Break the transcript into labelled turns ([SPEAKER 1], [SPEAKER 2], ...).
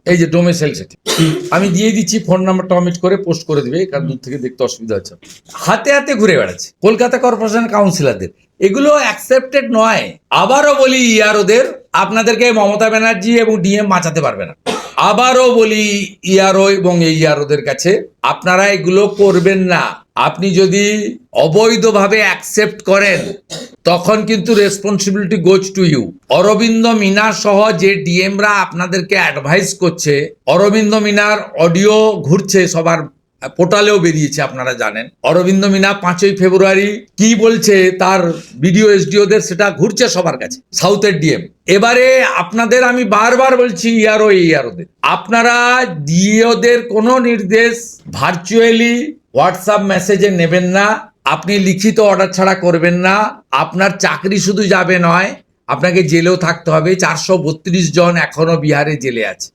[SPEAKER 1] এই যে domicile certificate আমি দিয়ে দিচ্ছি, ফোন নাম্বারটা অমিট করে পোস্ট করে দিবে, কারণ দূর থেকে দেখতে অসুবিধা হচ্ছে। হাতে হাতে ঘুরে বেড়াচ্ছে কলকাতা কর্পোরেশন কাউন্সিলরদের, এগুলো অ্যাকসেপ্টেড নয়। আবারও বলি ইয়ারোদের, আপনাদেরকে মমতা ব্যানার্জি এবং ডিএম বাঁচাতে পারবে না। আবারও বলি ইয়ারো এবং এই ইয়ারোদের কাছে, আপনারা এগুলো করবেন না। আপনি যদি অবৈধভাবে অ্যাকসেপ্ট করেন তখন কিন্তু responsibility goes to you. Arvind Meena সহ যে ডিএমরা আপনাদেরকে অ্যাডভাইস করছে, অরবিন্দ মিনার অডিও ঘুরছে, সবার পোর্টালেও বেরিয়েছে, আপনারা জানেন। অরবিন্দ মিনা 5ই ফেব্রুয়ারি কি বলছে তার বিডিও এসডিওদের, সেটা ঘুরছে সবার কাছে, সাউথের ডিএম। এবারে আপনাদের আমি বারবার বলছি ইয়ারো ইয়ারোদের, আপনারা ডিওদের কোনো নির্দেশ ভার্চুয়ালি হোয়াটসঅ্যাপ মেসেজে নেবেন না, আপনি লিখিত অর্ডার ছাড়া করবেন না। আপনার চাকরি শুধু যাবে নয়, আপনাকে জেলেও থাকতে হবে। 432 জন এখনো বিহারে জেলে আছে।